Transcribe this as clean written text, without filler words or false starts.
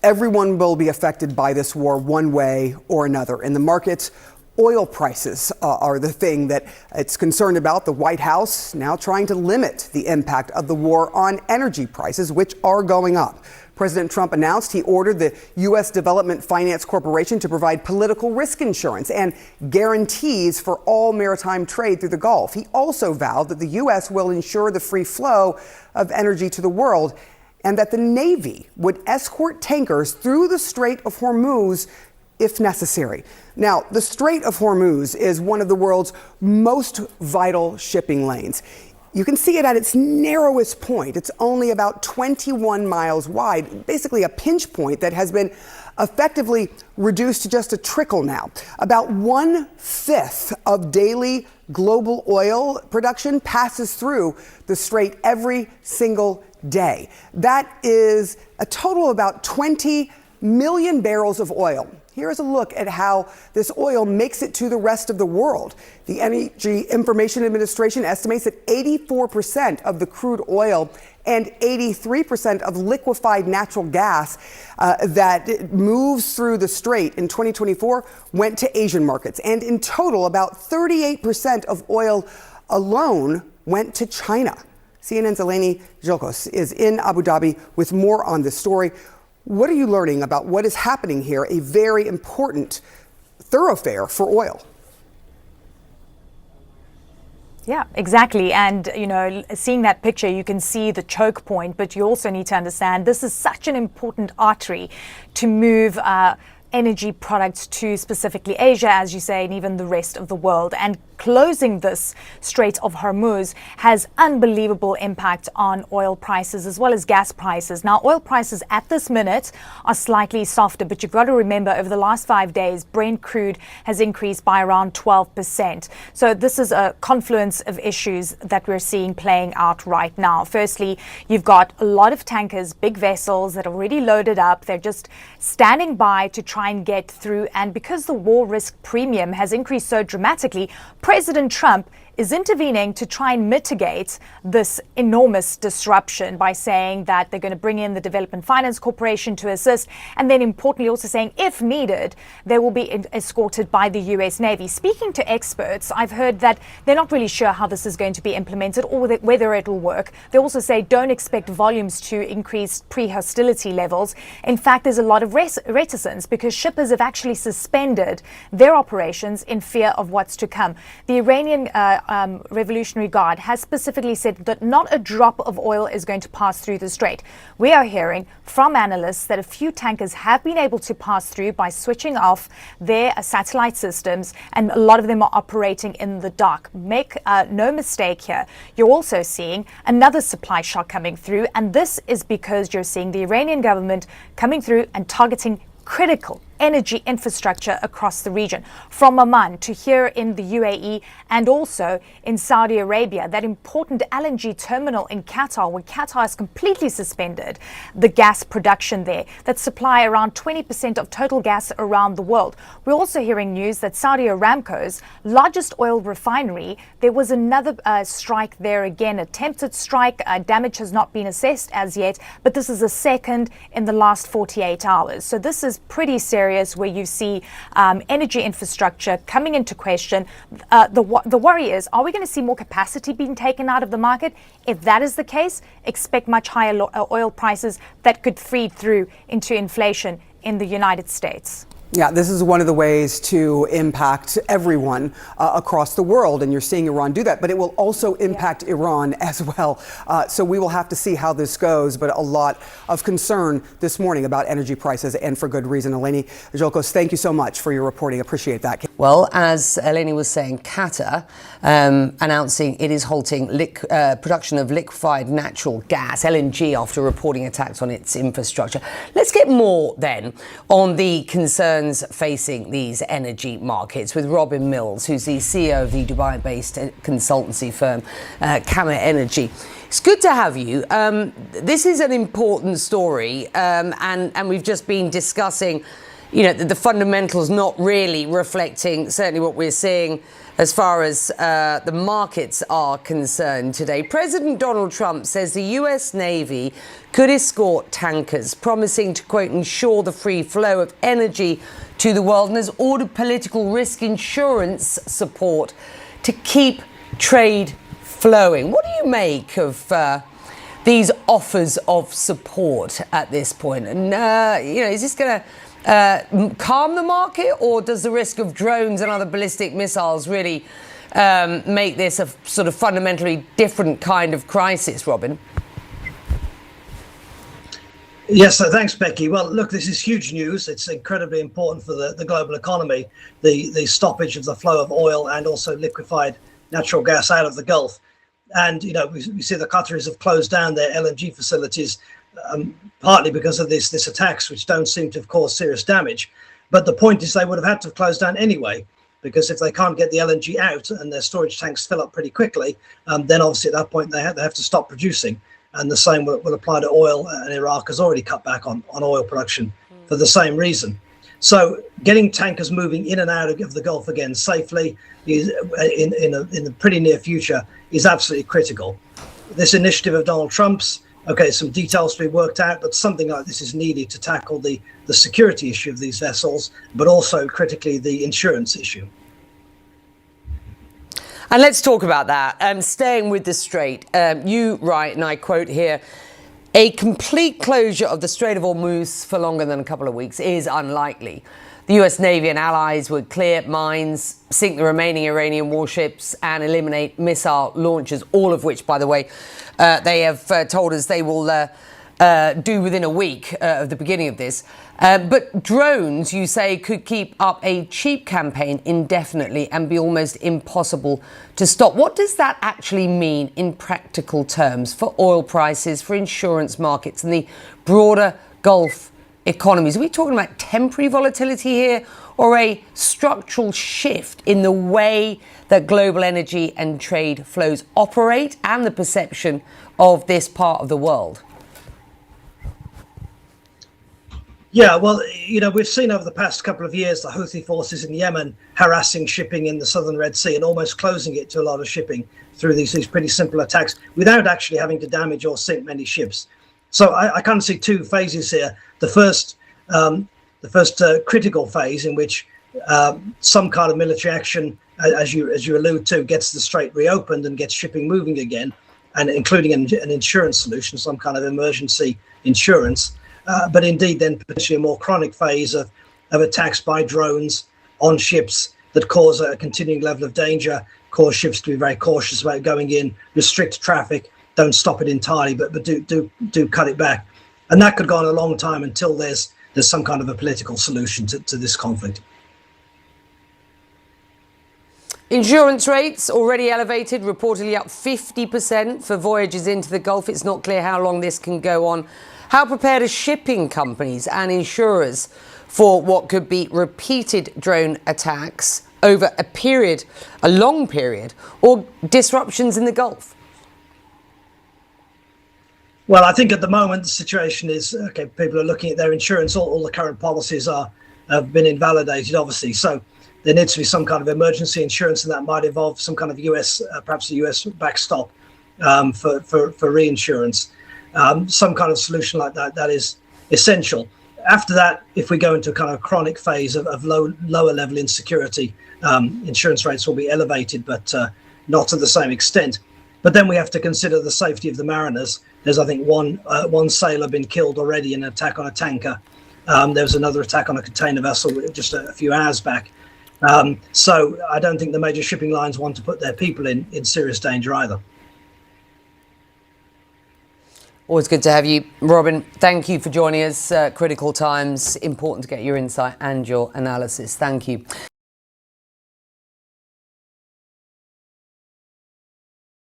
Everyone will be affected by this war one way or another. In the markets, oil prices are the thing that it's concerned about. The White House now trying to limit the impact of the war on energy prices, which are going up. President Trump announced he ordered the U.S. Development Finance Corporation to provide political risk insurance and guarantees for all maritime trade through the Gulf. He also vowed that the U.S. will ensure the free flow of energy to the world and that the Navy would escort tankers through the Strait of Hormuz if necessary. Now, the Strait of Hormuz is one of the world's most vital shipping lanes. You can see it at its narrowest point. It's only about 21 miles wide, basically a pinch point that has been effectively reduced to just a trickle now. About 1/5 of daily global oil production passes through the strait every single day. That is a total of about 20 million barrels of oil. Here's a look at how this oil makes it to the rest of the world. The Energy Information Administration estimates that 84% of the crude oil and 83% of liquefied natural gas that moves through the strait in 2024 went to Asian markets. And in total, about 38% of oil alone went to China. CNN's Eleni Zholkos is in Abu Dhabi with more on this story. What are you learning about what is happening here, a very important thoroughfare for oil? Yeah, exactly. And, you know, seeing that picture, you can see the choke point, but you also need to understand this is such an important artery to move energy products to specifically Asia, as you say, and even the rest of the world. And closing this Strait of Hormuz has unbelievable impact on oil prices as well as gas prices. Now, oil prices at this minute are slightly softer, but you've got to remember over the last 5 days, Brent crude has increased by around 12%. So this is a confluence of issues that we're seeing playing out right now. Firstly, you've got a lot of tankers, big vessels that are already loaded up. They're just standing by to try and get through. And because the war risk premium has increased so dramatically, President Trump is intervening to try and mitigate this enormous disruption by saying that they're going to bring in the Development Finance Corporation to assist, and then importantly also saying if needed, they will be escorted by the U.S. Navy. Speaking to experts, I've heard that they're not really sure how this is going to be implemented or whether it will work. They also say don't expect volumes to increase pre-hostility levels. In fact, there's a lot of reticence because shippers have actually suspended their operations in fear of what's to come. The Iranian Revolutionary Guard has specifically said that not a drop of oil is going to pass through the strait. We are hearing from analysts that a few tankers have been able to pass through by switching off their satellite systems, and a lot of them are operating in the dark. Make no mistake here, you're also seeing another supply shock coming through, and this is because you're seeing the Iranian government coming through and targeting critical energy infrastructure across the region, from Oman to here in the UAE and also in Saudi Arabia, that important LNG terminal in Qatar, where Qatar has completely suspended the gas production there that supply around 20% of total gas around the world. We're also hearing news that Saudi Aramco's largest oil refinery, there was another strike there again, attempted strike. Damage has not been assessed as yet, but this is the second in the last 48 hours. So this is pretty serious, where you see energy infrastructure coming into question. The worry is, are we going to see more capacity being taken out of the market? If that is the case, expect much higher oil prices that could feed through into inflation in the United States. Yeah, this is one of the ways to impact everyone across the world, and you're seeing Iran do that, but it will also impact Iran as well. So we will have to see how this goes, but a lot of concern this morning about energy prices, and for good reason. Eleni Zholkos, thank you so much for your reporting. Appreciate that. Well, as Eleni was saying, Qatar announcing it is halting production of liquefied natural gas, LNG, after reporting attacks on its infrastructure. Let's get more then on the concerns facing these energy markets with Robin Mills, who's the CEO of the Dubai-based consultancy firm Camet Energy. It's good to have you. This is an important story, and we've just been discussing the fundamentals not really reflecting certainly what we're seeing as far as the markets are concerned today. President Donald Trump says the US Navy could escort tankers, promising to, quote, ensure the free flow of energy to the world, and has ordered political risk insurance support to keep trade flowing. What do you make of these offers of support at this point? And, is this going to calm the market, or does the risk of drones and other ballistic missiles really make this a sort of fundamentally different kind of crisis, Robin? Yes, so thanks, Becky. Well, look, this is huge news. It's incredibly important for the global economy, the stoppage of the flow of oil and also liquefied natural gas out of the Gulf. And, we see the Qataris have closed down their LNG facilities, partly because of this attacks, which don't seem to have caused serious damage. But the point is they would have had to have closed down anyway, because if they can't get the LNG out and their storage tanks fill up pretty quickly, then obviously at that point they have to stop producing. And the same will apply to oil, and Iraq has already cut back on oil production for the same reason. So getting tankers moving in and out of the Gulf again safely is, in the pretty near future, is absolutely critical. This initiative of Donald Trump's, okay, some details to be worked out, but something like this is needed to tackle the security issue of these vessels, but also critically the insurance issue. And let's talk about that. Staying with the Strait, you write, and I quote here, a complete closure of the Strait of Hormuz for longer than a couple of weeks is unlikely. The US Navy and allies would clear mines, sink the remaining Iranian warships, and eliminate missile launches, all of which, by the way, they have told us they will do within a week of the beginning of this. But drones, you say, could keep up a cheap campaign indefinitely and be almost impossible to stop. What does that actually mean in practical terms for oil prices, for insurance markets and the broader Gulf economies? Are we talking about temporary volatility here, or a structural shift in the way that global energy and trade flows operate and the perception of this part of the world? Yeah, well, we've seen over the past couple of years the Houthi forces in Yemen harassing shipping in the southern Red Sea and almost closing it to a lot of shipping through these pretty simple attacks without actually having to damage or sink many ships. So I kind of see two phases here. The first critical phase in which some kind of military action, as you allude to, gets the strait reopened and gets shipping moving again, and including an insurance solution, some kind of emergency insurance. But indeed, then potentially a more chronic phase of attacks by drones on ships that cause a continuing level of danger, cause ships to be very cautious about going in, restrict traffic, don't stop it entirely, but do cut it back. And that could go on a long time until there's some kind of a political solution to this conflict. Insurance rates already elevated, reportedly up 50% for voyages into the Gulf. It's not clear how long this can go on. How prepared are shipping companies and insurers for what could be repeated drone attacks over a long period, or disruptions in the Gulf? Well, I think at the moment the situation is, okay, people are looking at their insurance. All the current policies have been invalidated, obviously. So there needs to be some kind of emergency insurance, and that might involve some kind of perhaps a US backstop for reinsurance. Some kind of solution like that is essential. After that, if we go into a kind of chronic phase of lower level insecurity, insurance rates will be elevated, but not to the same extent. But then we have to consider the safety of the mariners. There's, I think, one sailor been killed already in an attack on a tanker. There was another attack on a container vessel just a few hours back. So I don't think the major shipping lines want to put their people in serious danger either. Always good to have you, Robin. Thank you for joining us. Critical times, important to get your insight and your analysis. Thank you.